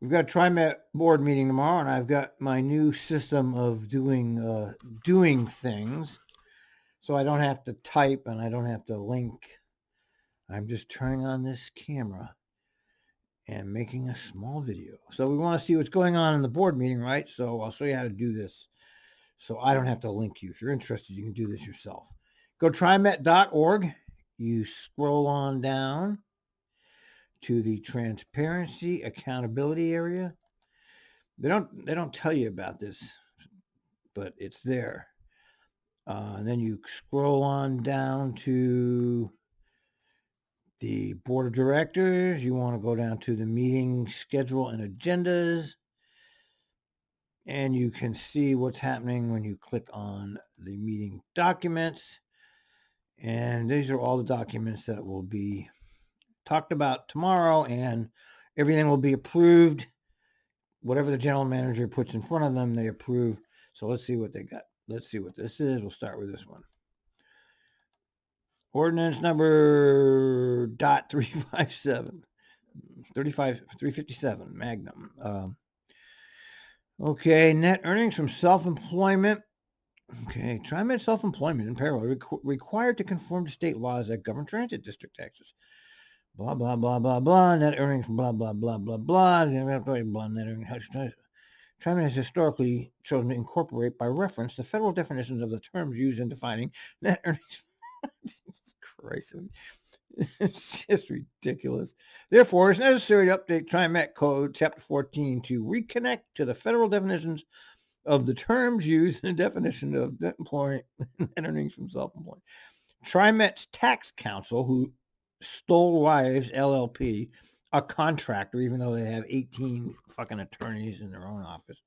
we've got a TriMet board meeting tomorrow, and I've got my new system of doing things, so I don't have to type and I don't have to link. I'm just turning on this camera and making a small video. So we want to see what's going on in the board meeting, right? So I'll show you how to do this. So I don't have to link you. If you're interested, you can do this yourself. Go TriMet.org. You scroll on down to the transparency accountability area. They don't tell you about this, but it's there. And then you scroll on down to the board of directors. You want to go down to the meeting schedule and agendas, and you can see what's happening when you click on the meeting documents. And these are all the documents that will be talked about tomorrow, and everything will be approved. Whatever the general manager puts in front of them, they approve. So let's see what they got. Let's see what this is. We'll start with this one. Ordinance number dot 357, 357 Magnum. Okay, net earnings from self-employment. Okay, TriMet self-employment and payroll required to conform to state laws that govern transit district taxes. Blah blah blah blah blah. Net earnings from blah blah blah blah blah. Net earnings. TriMet has historically chosen to incorporate by reference the federal definitions of the terms used in defining net earnings. Jesus Christ. It's just ridiculous. Therefore, it's necessary to update TriMet Code Chapter 14 to reconnect to the federal definitions of the terms used in the definition of net earnings from self-employment. TriMet's tax counsel, who stole wives LLP, a contractor, even though they have 18 fucking attorneys in their own office,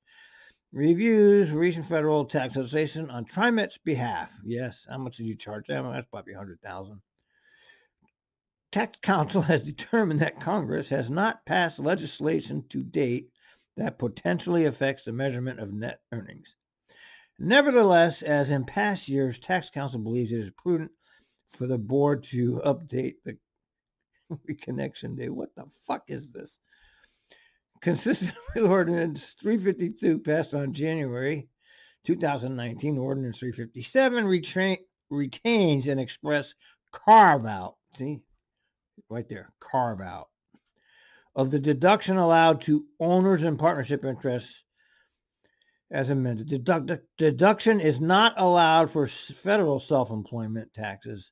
reviews recent federal tax legislation on TriMet's behalf. Yes, how much did you charge them? That's probably $100,000. Tax counsel has determined that Congress has not passed legislation to date that potentially affects the measurement of net earnings. Nevertheless, as in past years, tax counsel believes it is prudent for the board to update the reconnection date. What the fuck is this? Consistent with Ordinance 352 passed on January 2019, Ordinance 357 retains an express carve out. See? Right there, carve out of the deduction allowed to owners and partnership interests as amended. Deduction is not allowed for federal self-employment taxes,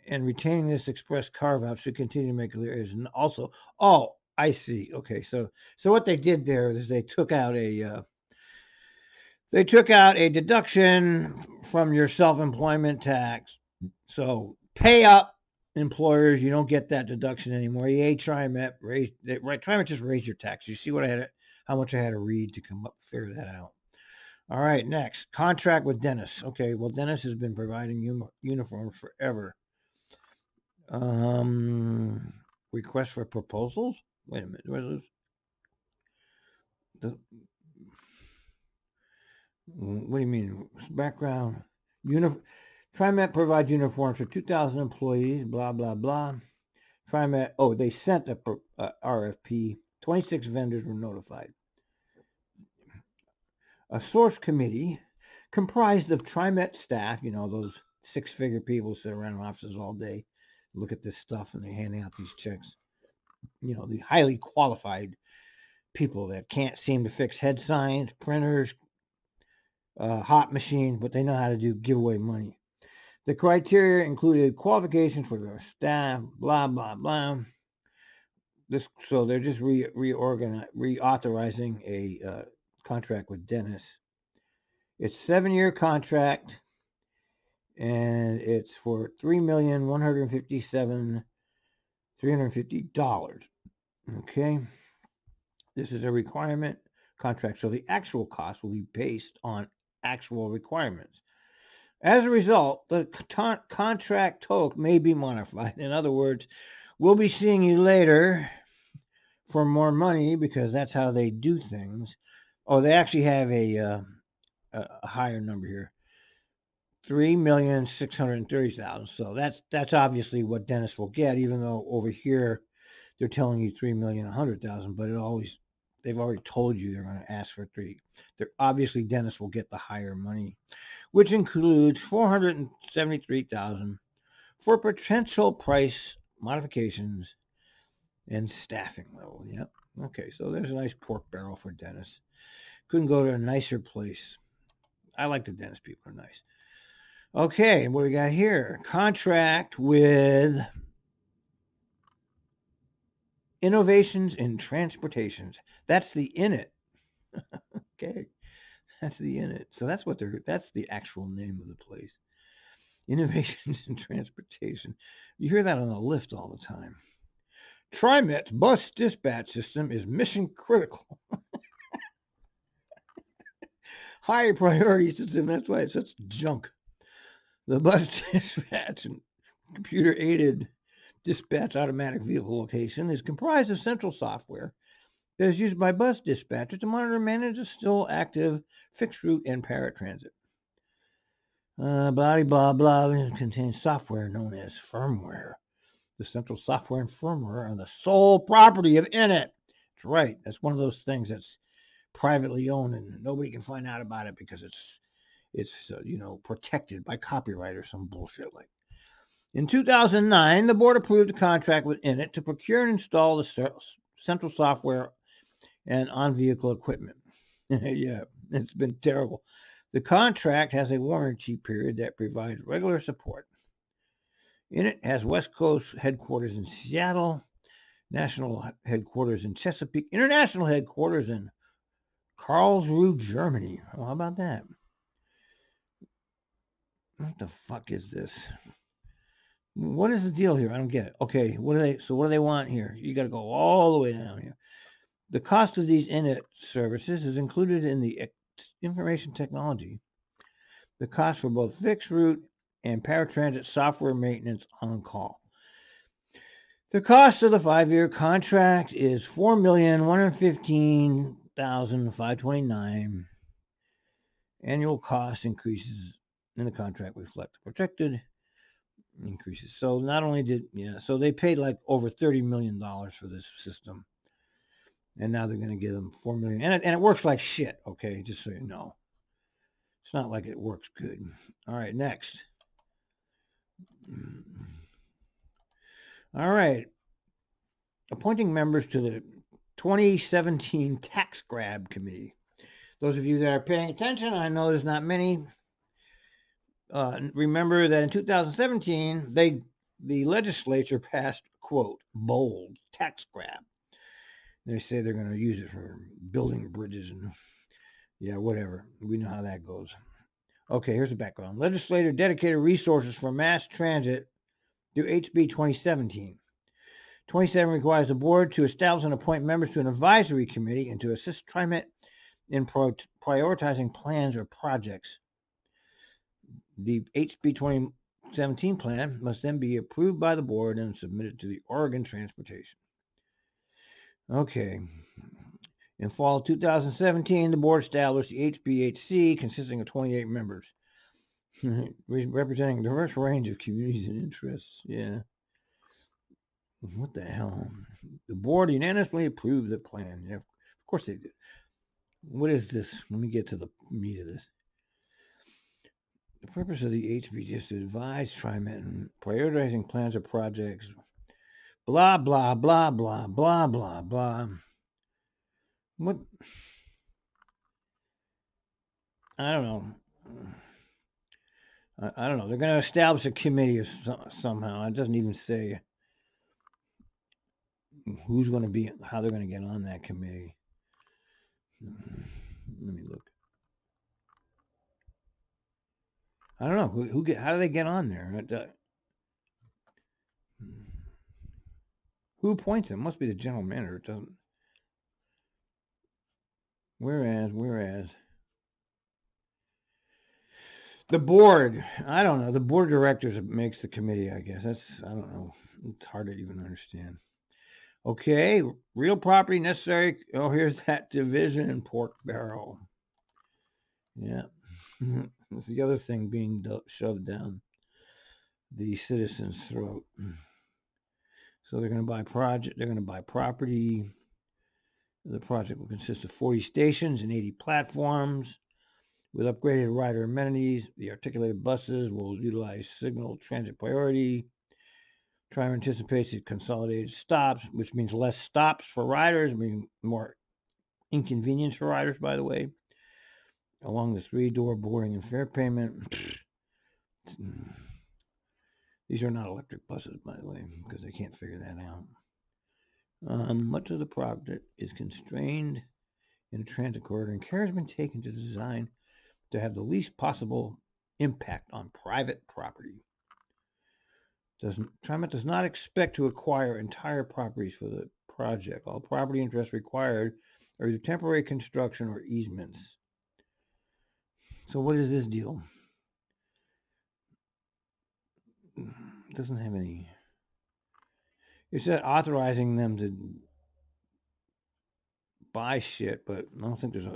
and retaining this express carve out should continue to make clear is also. Oh, I see. Okay, so what they did there is they took out a deduction from your self-employment tax. So pay up, employers, you don't get that deduction anymore. Yay, TriMet TriMet just raised your tax. You see how much I had to read to come up figure that out. All right, next contract with Dennis. Okay, well Dennis has been providing uniforms forever. Request for proposals. Wait a minute, where's this? What do you mean background? TriMet provides uniforms for 2,000 employees. Blah blah blah. TriMet. Oh, they sent a RFP. 26 vendors were notified. A source committee comprised of TriMet staff. You know, those six-figure people sit around in offices all day, look at this stuff, and they're handing out these checks. You know, the highly qualified people that can't seem to fix head signs, printers, hot machines, but they know how to do giveaway money. The criteria included qualifications for their staff, blah, blah, blah. So they're just reauthorizing a contract with Dennis. It's a 7-year contract, and it's for $3,157,350. Okay. This is a requirement contract, so the actual cost will be based on actual requirements. As a result, the contract total may be modified. In other words, we'll be seeing you later for more money because that's how they do things. Oh, they actually have a higher number here, 3,630,000. So that's obviously what Dennis will get, even though over here they're telling you 3,100,000, but they've already told you they're going to ask for 3. They're obviously dentists will get the higher money, which includes 473,000 for potential price modifications and staffing level. Yep. Okay, so there's a nice pork barrel for dentists. Couldn't go to a nicer place. I like the dentist people, are nice. Okay, what do we got here? Contract with Innovations in Transportations. That's the INIT. Okay, that's the INIT. So that's the actual name of the place. Innovations in Transportation. You hear that on the lift all the time. TriMet's bus dispatch system is mission critical. High priority system. That's why it's such junk. The bus dispatch and computer-aided dispatch automatic vehicle location is comprised of central software that is used by bus dispatchers to monitor and manage a still active fixed route and paratransit. Blah, blah, blah, contains software known as firmware. The central software and firmware are the sole property of INIT. That's right. That's one of those things that's privately owned and nobody can find out about it because it's protected by copyright or some bullshit like. In 2009, the board approved a contract with INIT to procure and install the central software and on-vehicle equipment. Yeah, it's been terrible. The contract has a warranty period that provides regular support. INIT has West Coast headquarters in Seattle, national headquarters in Chesapeake, international headquarters in Karlsruhe, Germany. Well, how about that? What the fuck is this? What is the deal here? I don't get it. Okay, what do they want here? You got to go all the way down here. The cost of these INIT services is included in the information technology. The cost for both fixed route and paratransit software maintenance on call. The cost of the 5-year contract is $4,115,529. Annual cost increases in the contract reflect the projected increases. So not only so they paid like over $30 million for this system. And now they're going to give them $4 million. And it works like shit, okay, just so you know. It's not like it works good. All right, next. All right. Appointing members to the 2017 Tax Grab Committee. Those of you that are paying attention, I know there's not many. Remember that in 2017, the legislature passed, quote, bold tax grab. They say they're going to use it for building bridges and whatever. We know how that goes. Okay, here's the background. Legislature dedicated resources for mass transit through HB 2017. 27 requires the board to establish and appoint members to an advisory committee and to assist TriMet in prioritizing plans or projects. The HB 2017 plan must then be approved by the board and submitted to the Oregon Transportation. Okay. In fall 2017, the board established the HBHC consisting of 28 members, representing a diverse range of communities and interests. Yeah. What the hell? The board unanimously approved the plan. Yeah, of course they did. What is this? Let me get to the meat of this. The purpose of the HB is to advise TriMet in prioritizing plans or projects. Blah, blah, blah, blah, blah, blah, blah. What? I don't know. I don't know. They're going to establish a committee somehow. It doesn't even say who's going to be, how they're going to get on that committee. Let me look. I don't know. How do they get on there? Who appoints them? Must be the general manager. It doesn't. Whereas. The board, I don't know. The board of directors makes the committee, I guess. I don't know. It's hard to even understand. Okay, real property necessary. Oh, here's that division in pork barrel. Yeah. That's the other thing being shoved down the citizen's throat. So they're going to buy project. They're going to buy property. The project will consist of 40 stations and 80 platforms with upgraded rider amenities. The articulated buses will utilize signal transit priority. TriMet anticipates consolidated stops, which means less stops for riders, meaning more inconvenience for riders, by the way, along the 3-door boarding and fare payment. These are not electric buses, by the way, because they can't figure that out. Much of the project is constrained in a transit corridor, and care has been taken to design to have the least possible impact on private property. TriMet does not expect to acquire entire properties for the project. All property interests required are either temporary construction or easements. So what is this deal? It doesn't have any. It said authorizing them to buy shit, but I don't think I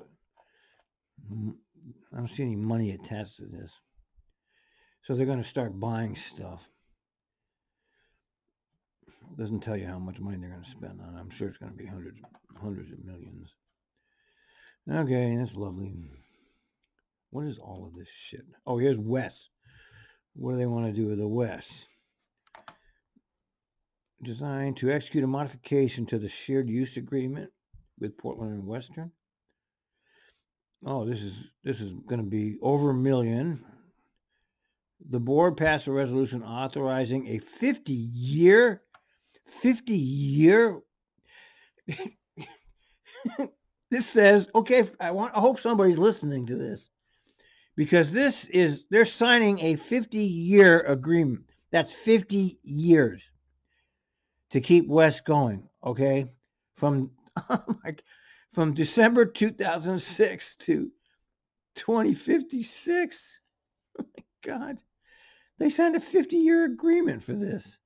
don't see any money attached to this. So they're going to start buying stuff. It doesn't tell you how much money they're going to spend on it. I'm sure it's going to be hundreds of millions. Okay, that's lovely. What is all of this shit? Oh, here's Wes. What do they want to do with the Wes? Designed to execute a modification to the shared use agreement with Portland and Western. Oh, this is going to be over $1 million. The board passed a resolution authorizing a 50-year. This says, okay, I hope somebody's listening to this, because they're signing a 50-year agreement. That's 50 years to keep West going, okay? From December 2006 to 2056. Oh my God. They signed a 50-year agreement for this.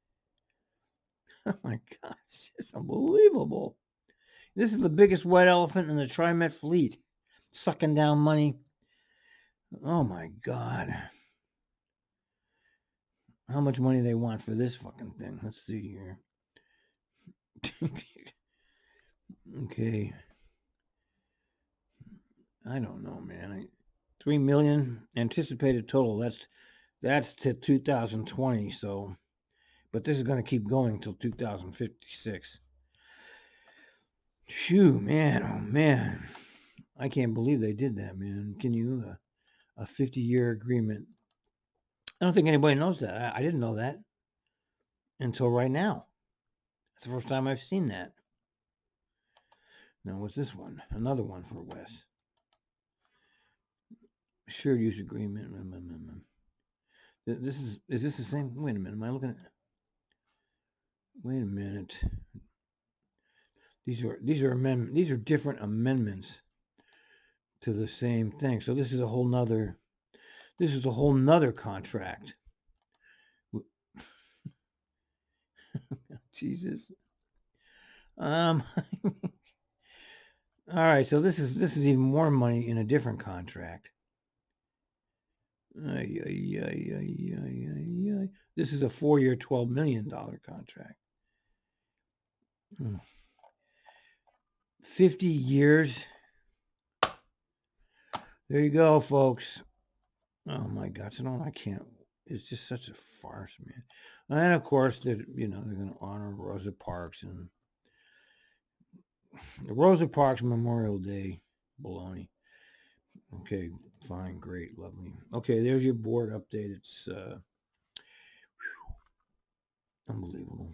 Oh my God, it's unbelievable. This is the biggest white elephant in the TriMet fleet, sucking down money. Oh my God. How much money they want for this fucking thing? Let's see here. Okay. I don't know, man. 3 million anticipated total. That's to 2020. So, but this is going to keep going till 2056. Phew, man. Oh man. I can't believe they did that, man. Can you? A 50-year agreement. I don't think anybody knows that. I didn't know that until right now. That's the first time I've seen that. Now, what's this one? Another one for Wes. Shared use agreement. Is this the same? Wait a minute. Am I looking at? Wait a minute. These are different amendments to the same thing. So this is a whole nother contract. Jesus. All right, so this is even more money in a different contract. This is a 4-year, $12 million contract. 50 years. There you go, folks. Oh my God! So no, I can't. It's just such a farce, man. And of course, they're going to honor Rosa Parks and the Rosa Parks Memorial Day baloney. Okay, fine, great, lovely. Okay, there's your board update. It's unbelievable.